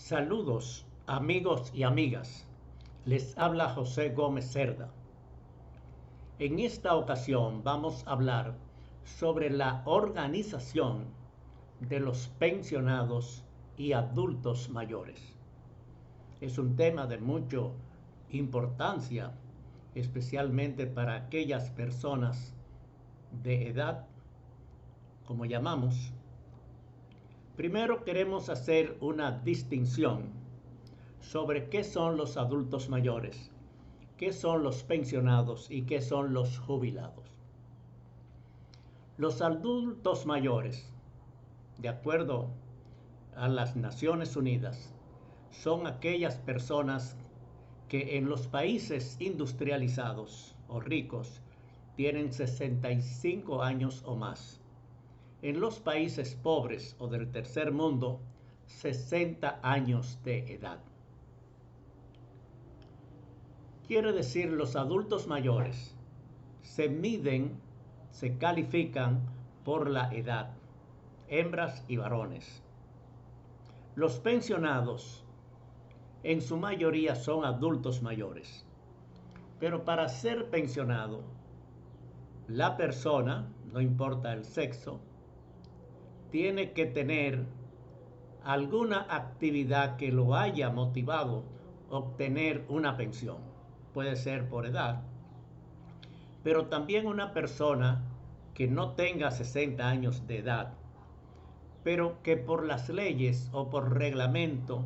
Saludos, amigos y amigas. Les habla José Gómez Cerda. En esta ocasión vamos a hablar sobre la organización de los pensionados y adultos mayores. Es un tema de mucha importancia, especialmente para aquellas personas de edad, como llamamos. Primero queremos hacer una distinción sobre qué son los adultos mayores, qué son los pensionados y qué son los jubilados. Los adultos mayores, de acuerdo a las Naciones Unidas, son aquellas personas que en los países industrializados o ricos tienen 65 años o más. En los países pobres o del tercer mundo, 60 años de edad. Quiere decir, los adultos mayores se califican por la edad, hembras y varones. Los pensionados, en su mayoría, son adultos mayores. Pero para ser pensionado, la persona, no importa el sexo, tiene que tener alguna actividad que lo haya motivado a obtener una pensión. Puede ser por edad, pero también una persona que no tenga 60 años de edad, pero que por las leyes o por reglamento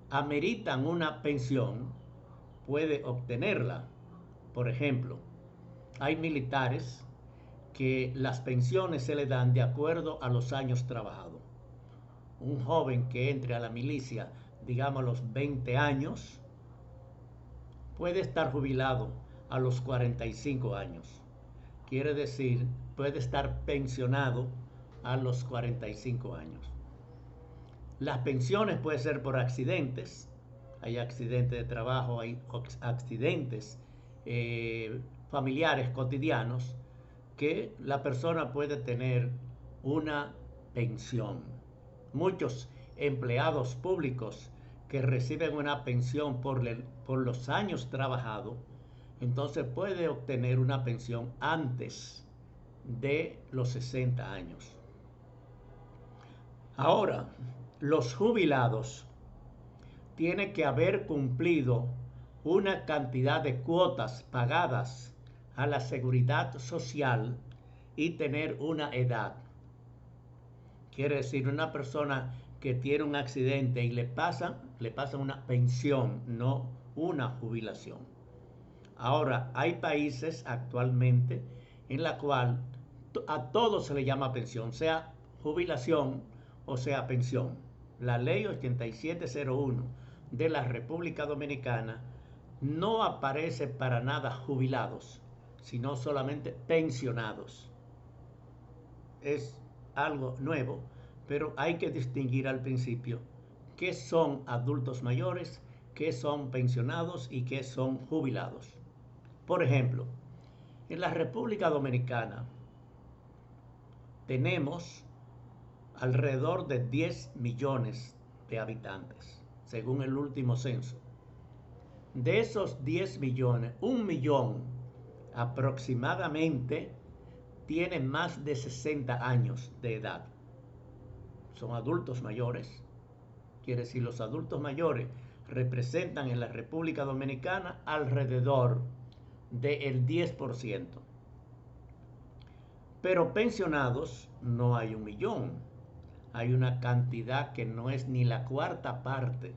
ameritan una pensión, puede obtenerla. Por ejemplo, hay militares que las pensiones se le dan de acuerdo a los años trabajados. Un joven que entre a la milicia, digamos a los 20 años, puede estar jubilado a los 45 años. Quiere decir, puede estar pensionado a los 45 años. Las pensiones pueden ser por accidentes. Hay accidentes de trabajo, hay accidentes familiares cotidianos que la persona puede tener una pensión. Muchos empleados públicos que reciben una pensión por los años trabajados, entonces puede obtener una pensión antes de los 60 años. Ahora, los jubilados tienen que haber cumplido una cantidad de cuotas pagadas a la seguridad social y tener una edad. Quiere decir, una persona que tiene un accidente y le pasa una pensión, no una jubilación. Ahora, hay países actualmente en la cual a todo se le llama pensión, sea jubilación o sea pensión. La ley 8701 de la República Dominicana no aparece para nada jubilados, sino solamente pensionados. Es algo nuevo, pero hay que distinguir al principio qué son adultos mayores, qué son pensionados y qué son jubilados. Por ejemplo, en la República Dominicana tenemos alrededor de 10 millones de habitantes, según el último censo. De esos 10 millones, 1 millón aproximadamente tiene más de 60 años de edad. Son adultos mayores. Quiere decir, los adultos mayores representan en la República Dominicana alrededor del 10%. Pero pensionados no hay 1 millón. Hay una cantidad que no es ni la cuarta parte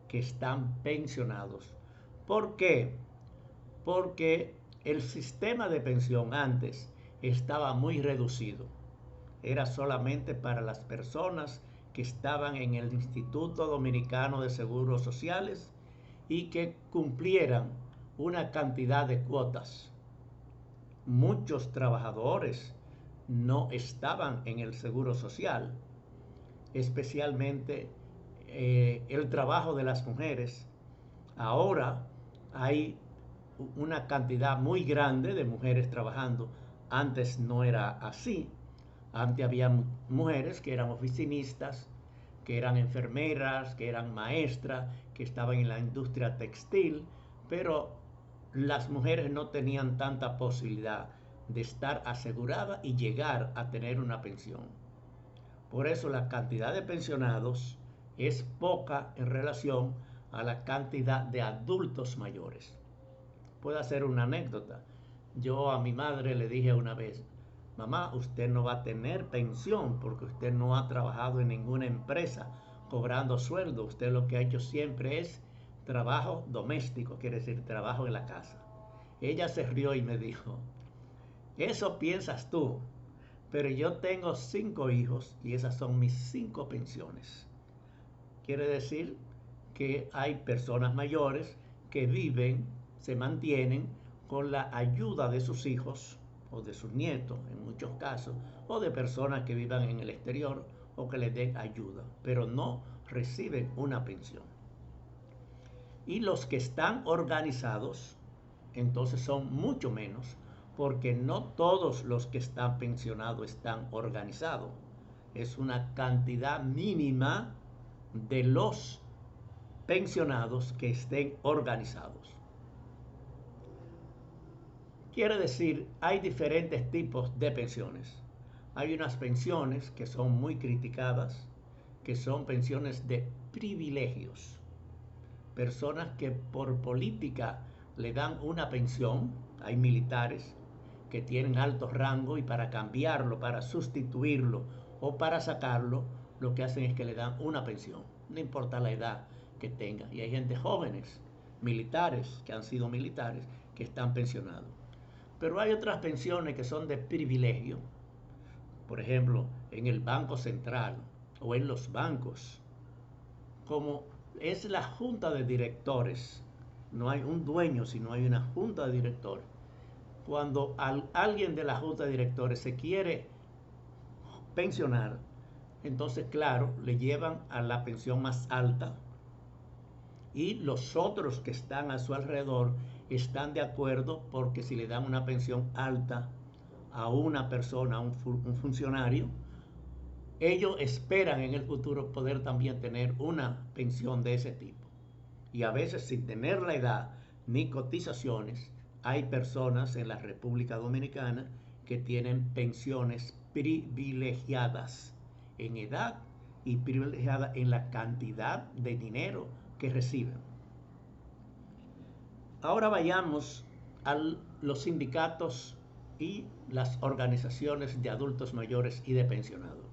que están pensionados. ¿Por qué? Porque el sistema de pensión antes estaba muy reducido. Era solamente para las personas que estaban en el Instituto Dominicano de Seguros Sociales y que cumplieran una cantidad de cuotas. Muchos trabajadores no estaban en el Seguro Social, especialmente el trabajo de las mujeres. Ahora hay una cantidad muy grande de mujeres trabajando. Antes no era así. Antes había mujeres que eran oficinistas, que eran enfermeras, que eran maestras, que estaban en la industria textil, pero las mujeres no tenían tanta posibilidad de estar aseguradas y llegar a tener una pensión. Por eso la cantidad de pensionados es poca en relación a la cantidad de adultos mayores. Puedo hacer una anécdota. Yo a mi madre le dije una vez: mamá, usted no va a tener pensión porque usted no ha trabajado en ninguna empresa cobrando sueldo. Usted lo que ha hecho siempre es trabajo doméstico, quiere decir trabajo en la casa. Ella se rió y me dijo: eso piensas tú, pero yo tengo 5 hijos y esas son mis 5 pensiones. Quiere decir que hay personas mayores que viven, se mantienen con la ayuda de sus hijos o de sus nietos en muchos casos, o de personas que vivan en el exterior o que les den ayuda, pero no reciben una pensión. Y los que están organizados, entonces son mucho menos, porque no todos los que están pensionados están organizados. Es una cantidad mínima de los pensionados que estén organizados. Quiere decir, hay diferentes tipos de pensiones. Hay unas pensiones que son muy criticadas, que son pensiones de privilegios. Personas que por política le dan una pensión. Hay militares que tienen alto rango y para cambiarlo, para sustituirlo o para sacarlo, lo que hacen es que le dan una pensión, no importa la edad que tenga. Y hay gente jóvenes, militares, que han sido militares, que están pensionados. Pero hay otras pensiones que son de privilegio. Por ejemplo, en el Banco Central o en los bancos, como es la junta de directores, no hay un dueño, sino hay una junta de directores. Cuando alguien de la junta de directores se quiere pensionar, entonces claro, le llevan a la pensión más alta y los otros que están a su alrededor están de acuerdo, porque si le dan una pensión alta a una persona, a un funcionario, ellos esperan en el futuro poder también tener una pensión de ese tipo. Y a veces, sin tener la edad ni cotizaciones, hay personas en la República Dominicana que tienen pensiones privilegiadas en edad y privilegiadas en la cantidad de dinero que reciben. Ahora vayamos a los sindicatos y las organizaciones de adultos mayores y de pensionados.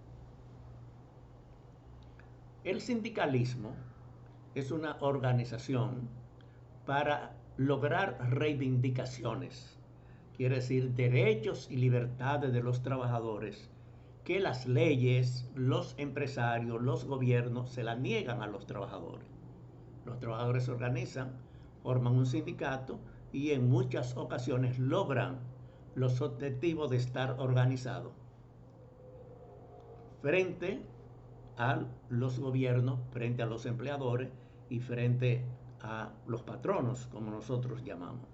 El sindicalismo es una organización para lograr reivindicaciones, quiere decir derechos y libertades de los trabajadores, que las leyes, los empresarios, los gobiernos se la niegan a los trabajadores. Los trabajadores se organizan, forman un sindicato y en muchas ocasiones logran los objetivos de estar organizados frente a los gobiernos, frente a los empleadores y frente a los patronos, como nosotros llamamos.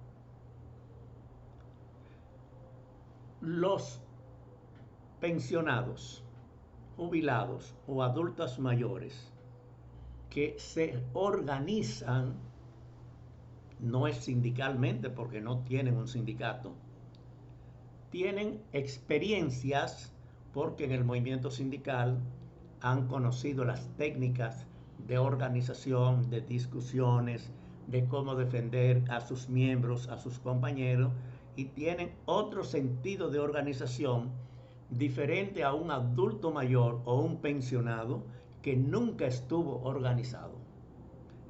Los pensionados, jubilados o adultos mayores que se organizan, no es sindicalmente porque no tienen un sindicato, tienen experiencias porque en el movimiento sindical han conocido las técnicas de organización, de discusiones, de cómo defender a sus miembros, a sus compañeros, y tienen otro sentido de organización diferente a un adulto mayor o un pensionado que nunca estuvo organizado.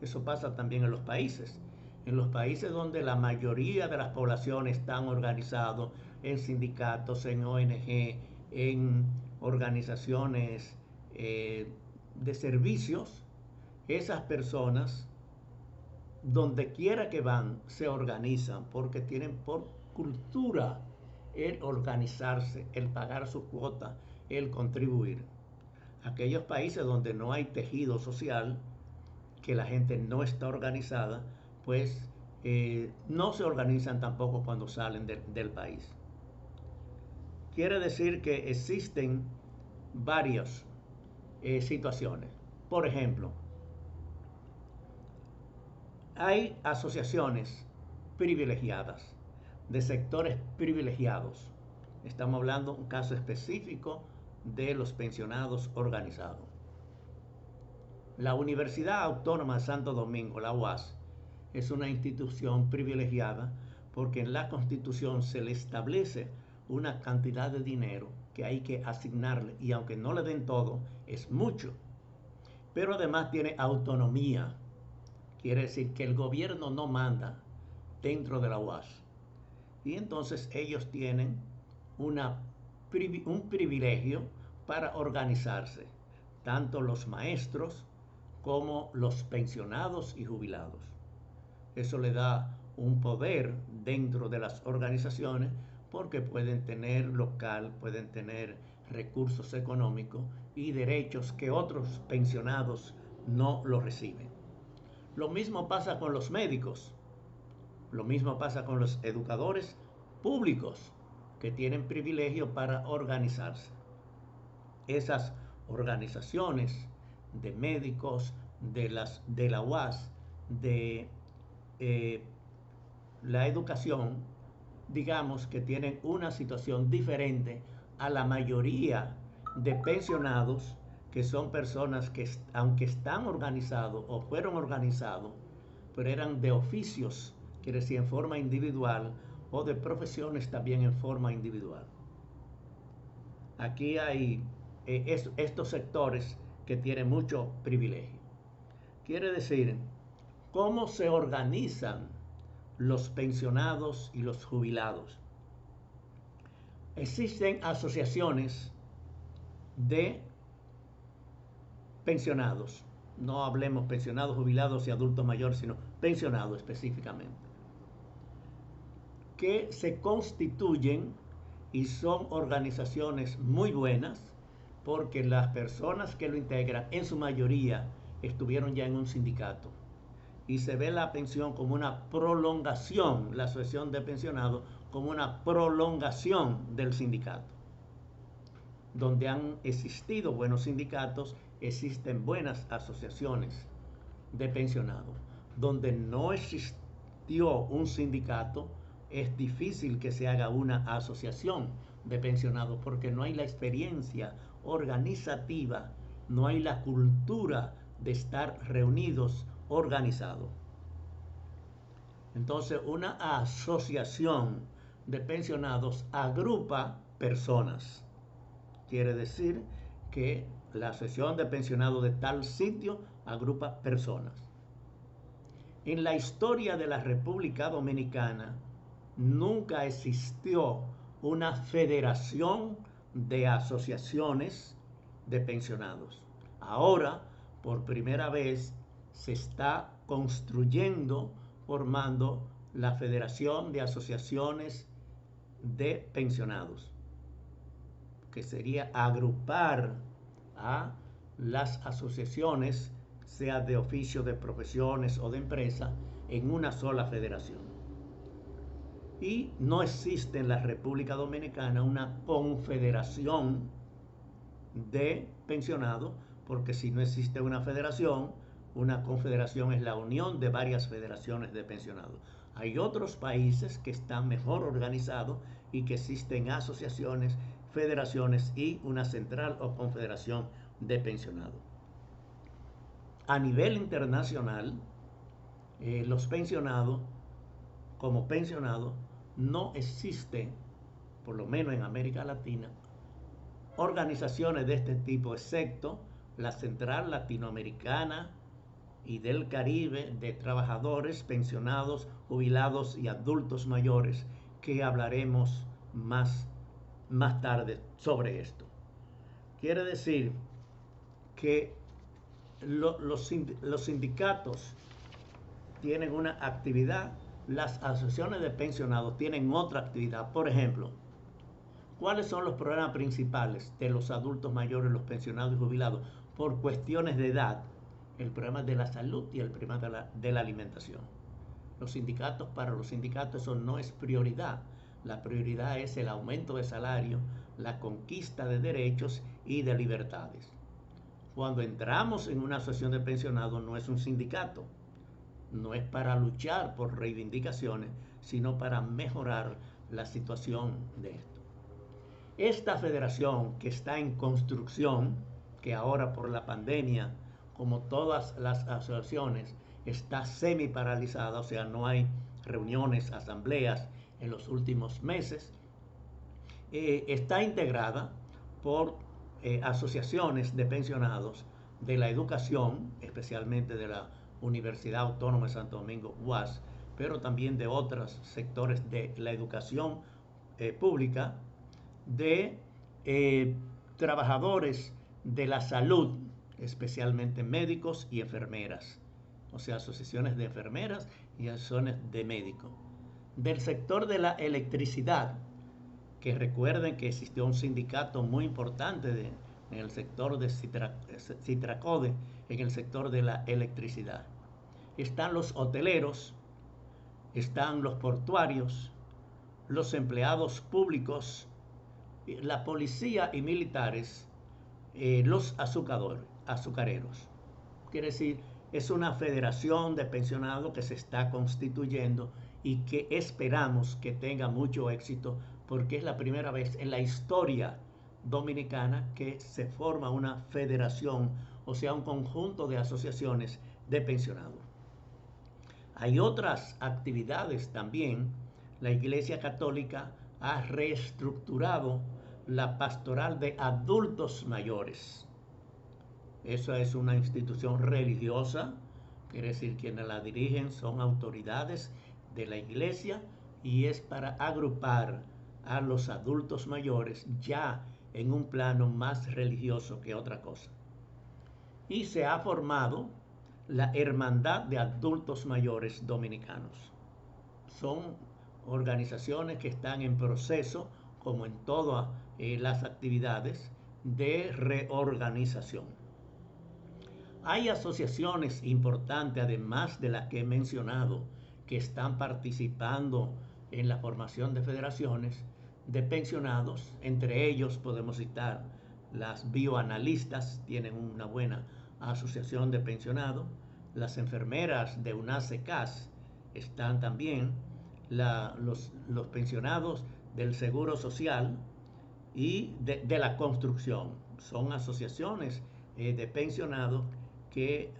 Eso pasa también en los países. En los países donde la mayoría de las poblaciones están organizados en sindicatos, en ONG, en organizaciones de servicios, esas personas, donde quiera que van, se organizan porque tienen por cultura el organizarse, el pagar su cuota, el contribuir. Aquellos países donde no hay tejido social, que la gente no está organizada, pues no se organizan tampoco cuando salen del país. Quiere decir que existen varias situaciones. Por ejemplo, hay asociaciones privilegiadas, de sectores privilegiados. Estamos hablando de un caso específico de los pensionados organizados. La Universidad Autónoma de Santo Domingo, la UAS, es una institución privilegiada porque en la Constitución se le establece una cantidad de dinero que hay que asignarle, y aunque no le den todo, es mucho. Pero además tiene autonomía. Quiere decir que el gobierno no manda dentro de la UAS. Y entonces ellos tienen un privilegio para organizarse, tanto los maestros como los pensionados y jubilados. Eso le da un poder dentro de las organizaciones porque pueden tener local, pueden tener recursos económicos y derechos que otros pensionados no los reciben. Lo mismo pasa con los médicos, lo mismo pasa con los educadores públicos que tienen privilegio para organizarse. Esas organizaciones de médicos, de la UAS, de la educación, digamos que tienen una situación diferente a la mayoría de pensionados, que son personas que, aunque están organizados o fueron organizados, pero eran de oficios, quiere decir en forma individual, o de profesiones también en forma individual. Aquí hay estos sectores que tienen mucho privilegio. Quiere decir, ¿cómo se organizan los pensionados y los jubilados? Existen asociaciones de pensionados. No hablemos pensionados, jubilados y adultos mayores, sino pensionados específicamente, que se constituyen y son organizaciones muy buenas porque las personas que lo integran en su mayoría estuvieron ya en un sindicato y se ve la pensión como una prolongación, la asociación de pensionados como una prolongación del sindicato. Donde han existido buenos sindicatos, existen buenas asociaciones de pensionados. Donde no existió un sindicato, es difícil que se haga una asociación de pensionados porque no hay la experiencia organizativa, no hay la cultura de estar reunidos, organizados. Entonces, una asociación de pensionados agrupa personas. Quiere decir que la asociación de pensionados de tal sitio agrupa personas. En la historia de la República Dominicana nunca existió una federación de asociaciones de pensionados. Ahora, por primera vez, se está construyendo, formando la Federación de Asociaciones de Pensionados, que sería agrupar a las asociaciones, sea de oficio, de profesiones o de empresa, en una sola federación. Y no existe en la República Dominicana una confederación de pensionados, porque si no existe una federación, una confederación es la unión de varias federaciones de pensionados. Hay otros países que están mejor organizados y que existen asociaciones, federaciones y una central o confederación de pensionados. A nivel internacional, los pensionados, como pensionados, no existen, por lo menos en América Latina, organizaciones de este tipo, excepto la Central Latinoamericana y del Caribe de Trabajadores, Pensionados, Jubilados y Adultos Mayores, que hablaremos más tarde sobre esto. Quiere decir que los sindicatos tienen una actividad, las asociaciones de pensionados tienen otra actividad. Por ejemplo, ¿cuáles son los problemas principales de los adultos mayores, los pensionados y jubilados? Por cuestiones de edad, el problema de la salud y el problema de la alimentación. Para los sindicatos eso no es prioridad. La prioridad es el aumento de salario, la conquista de derechos y de libertades. cuando entramos en una asociación de pensionados no es un sindicato, no es para luchar por reivindicaciones, sino para mejorar la situación de esto. Esta federación que está en construcción, que ahora por la pandemia, como todas las asociaciones, está semi paralizada, o sea, no hay reuniones, asambleas en los últimos meses, está integrada por asociaciones de pensionados de la educación, especialmente de la Universidad Autónoma de Santo Domingo, UAS, pero también de otros sectores de la educación pública, de trabajadores de la salud, especialmente médicos y enfermeras, o sea, asociaciones de enfermeras y asociaciones de médicos. Del sector de la electricidad, que recuerden que existió un sindicato muy importante en el sector de Citracode, en el sector de la electricidad. Están los hoteleros, están los portuarios, los empleados públicos, la policía y militares, los azucareros. Quiere decir, es una federación de pensionados que se está constituyendo y que esperamos que tenga mucho éxito, porque es la primera vez en la historia dominicana que se forma una federación, o sea, un conjunto de asociaciones de pensionados. Hay otras actividades también. La Iglesia Católica ha reestructurado la pastoral de adultos mayores. Esa es una institución religiosa, quiere decir quienes la dirigen son autoridades de la iglesia y es para agrupar a los adultos mayores ya en un plano más religioso que otra cosa. Y se ha formado la Hermandad de Adultos Mayores Dominicanos. Son organizaciones que están en proceso, como en todas las actividades, de reorganización. Hay asociaciones importantes, además de las que he mencionado, que están participando en la formación de federaciones de pensionados. Entre ellos podemos citar las bioanalistas, tienen una buena asociación de pensionados. Las enfermeras de UNACE-CAS están también. Los pensionados del Seguro Social y de la construcción. Son asociaciones de pensionados que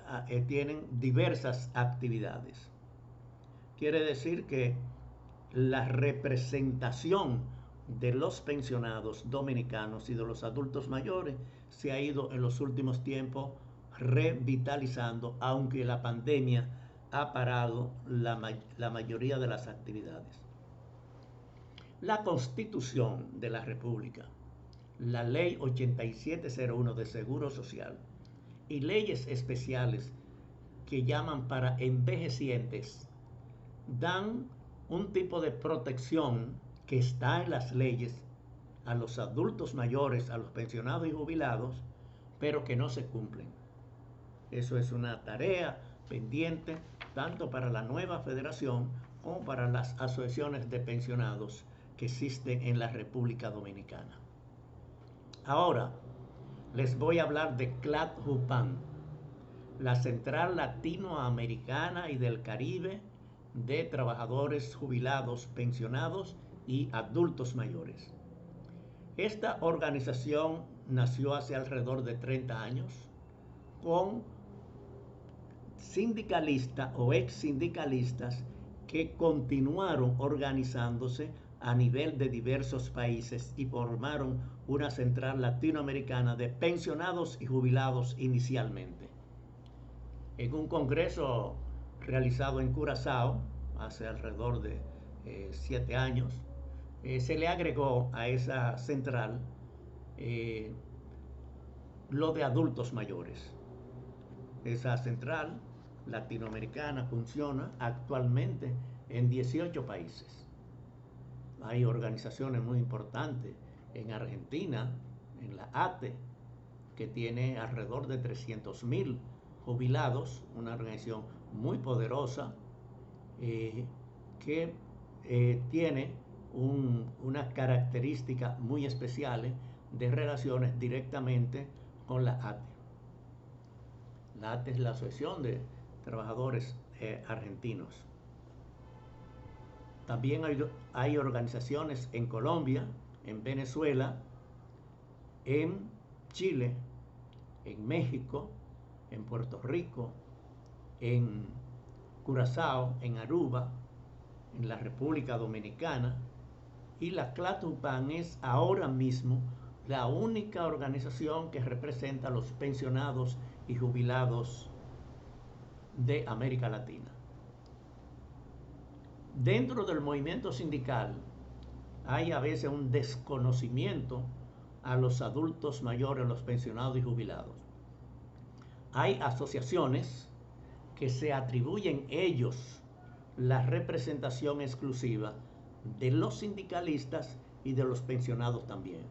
tienen diversas actividades. Quiere decir que la representación de los pensionados dominicanos y de los adultos mayores se ha ido en los últimos tiempos revitalizando, aunque la pandemia ha parado la mayoría de las actividades. La Constitución de la República, la Ley 8701 de Seguro Social y leyes especiales que llaman para envejecientes dan un tipo de protección que está en las leyes a los adultos mayores, a los pensionados y jubilados, pero que no se cumplen. Eso es una tarea pendiente tanto para la nueva federación como para las asociaciones de pensionados que existen en la República Dominicana. Ahora les voy a hablar de CLAT-JUPAN, la Central Latinoamericana y del Caribe de Trabajadores Jubilados, Pensionados y Adultos Mayores. Esta organización nació hace alrededor de 30 años con sindicalistas o ex sindicalistas que continuaron organizándose a nivel de diversos países y formaron una central latinoamericana de pensionados y jubilados inicialmente. En un congreso realizado en Curazao hace alrededor de 7 años, se le agregó a esa central lo de adultos mayores. Esa central latinoamericana funciona actualmente en 18 países. Hay organizaciones muy importantes en Argentina, en la ATE, que tiene alrededor de 300.000 jubilados, una organización muy poderosa que tiene unas características muy especiales de relaciones directamente con la ATE. La ATE es la Asociación de Trabajadores Argentinos. También hay organizaciones en Colombia, en Venezuela, en Chile, en México, en Puerto Rico, en Curazao, en Aruba, en la República Dominicana, y la CLATUPAN es ahora mismo la única organización que representa a los pensionados y jubilados de América Latina. Dentro del movimiento sindical hay a veces un desconocimiento a los adultos mayores, los pensionados y jubilados. Hay asociaciones que se atribuyen ellos la representación exclusiva de los sindicalistas y de los pensionados también.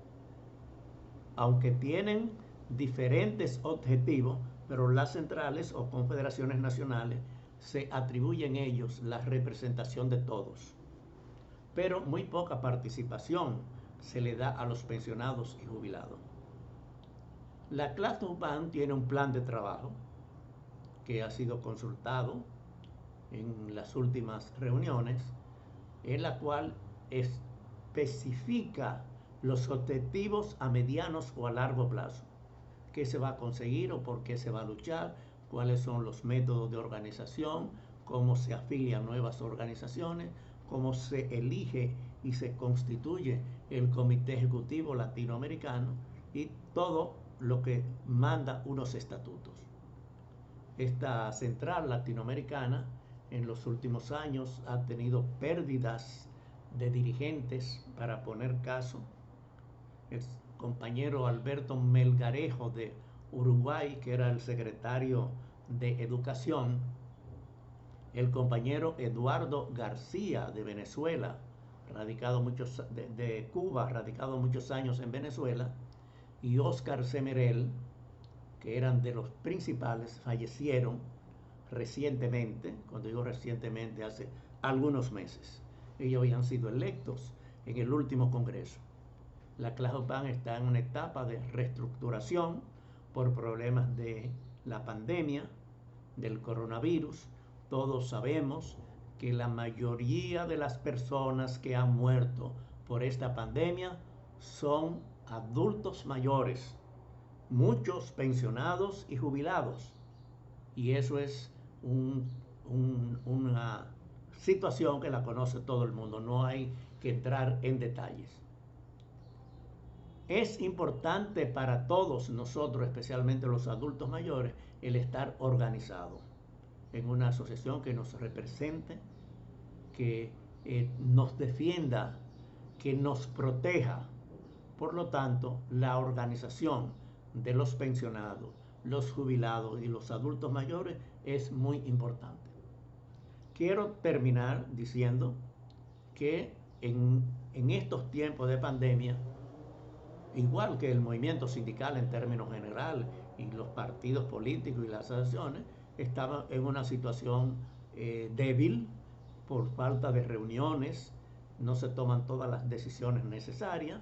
Aunque tienen diferentes objetivos, pero las centrales o confederaciones nacionales se atribuyen ellos la representación de todos. Pero muy poca participación se le da a los pensionados y jubilados. La CLATUPAN tiene un plan de trabajo que ha sido consultado en las últimas reuniones, en la cual especifica los objetivos a medianos o a largo plazo. ¿Qué se va a conseguir o por qué se va a luchar? ¿Cuáles son los métodos de organización? ¿Cómo se afilian nuevas organizaciones? ¿Cómo se elige y se constituye el Comité Ejecutivo Latinoamericano? Y todo lo que manda unos estatutos. Esta central latinoamericana en los últimos años ha tenido pérdidas de dirigentes. Para poner caso, el compañero Alberto Melgarejo de Uruguay, que era el secretario de Educación, el compañero Eduardo García de Venezuela, de Cuba, radicado muchos años en Venezuela, y Oscar Semerel, que eran de los principales, fallecieron recientemente. Cuando digo recientemente, hace algunos meses. Ellos habían sido electos en el último congreso. La CLATUPAN está en una etapa de reestructuración por problemas de la pandemia, del coronavirus. Todos sabemos que la mayoría de las personas que han muerto por esta pandemia son adultos mayores, muchos pensionados y jubilados. Y eso es una situación que la conoce todo el mundo. No hay que entrar en detalles. Es importante para todos nosotros, especialmente los adultos mayores, el estar organizado en una asociación que nos represente, que nos defienda, que nos proteja. Por lo tanto, la organización de los pensionados, los jubilados y los adultos mayores es muy importante. Quiero terminar diciendo que en estos tiempos de pandemia, igual que el movimiento sindical en términos generales y los partidos políticos y las asociaciones, estaban en una situación débil por falta de reuniones, no se toman todas las decisiones necesarias,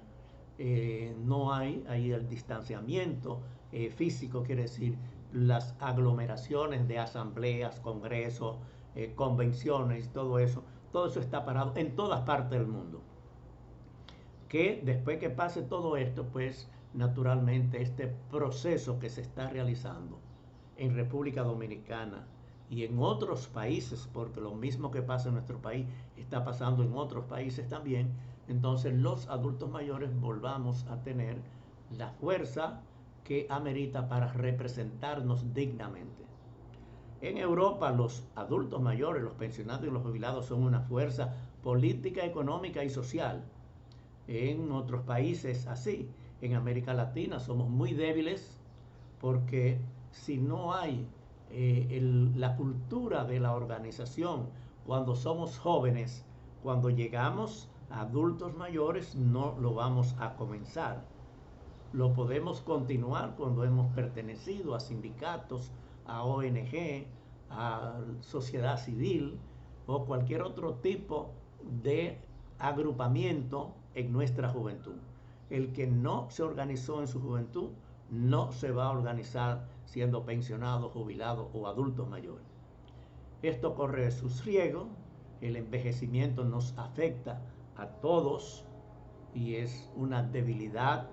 no hay ahí el distanciamiento físico, quiere decir las aglomeraciones de asambleas, congresos, convenciones, todo eso está parado en todas partes del mundo. Que después que pase todo esto, pues naturalmente este proceso que se está realizando en República Dominicana y en otros países, porque lo mismo que pasa en nuestro país está pasando en otros países también, entonces los adultos mayores volvamos a tener la fuerza que amerita para representarnos dignamente. En Europa los adultos mayores, los pensionados y los jubilados son una fuerza política, económica y social. En otros países así. En América Latina somos muy débiles porque si no hay la cultura de la organización cuando somos jóvenes, cuando llegamos a adultos mayores no lo vamos a comenzar. Lo podemos continuar cuando hemos pertenecido a sindicatos, a ONG, a sociedad civil o cualquier otro tipo de agrupamiento en nuestra juventud. El que no se organizó en su juventud no se va a organizar siendo pensionados, jubilados o adultos mayores. Esto corre sus riesgos, el envejecimiento nos afecta a todos y es una debilidad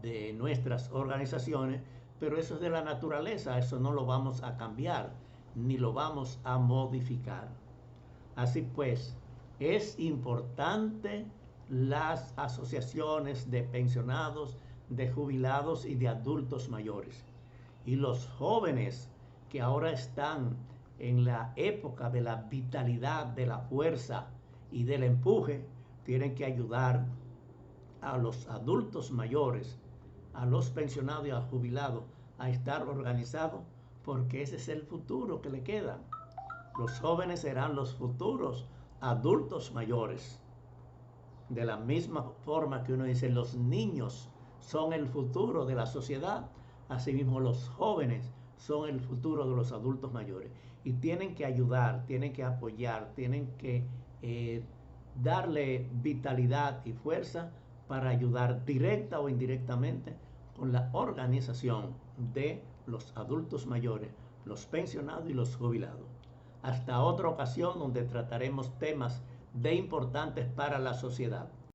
de nuestras organizaciones, pero eso es de la naturaleza, eso no lo vamos a cambiar ni lo vamos a modificar. Así pues, es importante las asociaciones de pensionados, de jubilados y de adultos mayores. Y los jóvenes que ahora están en la época de la vitalidad, de la fuerza y del empuje, tienen que ayudar a los adultos mayores, a los pensionados y a los jubilados a estar organizados, porque ese es el futuro que le queda. Los jóvenes serán los futuros adultos mayores. De la misma forma que uno dice los niños son el futuro de la sociedad, asimismo los jóvenes son el futuro de los adultos mayores. Y tienen que ayudar, tienen que apoyar, tienen que darle vitalidad y fuerza para ayudar directa o indirectamente con la organización de los adultos mayores, los pensionados y los jubilados. Hasta otra ocasión donde trataremos temas de importantes para la sociedad.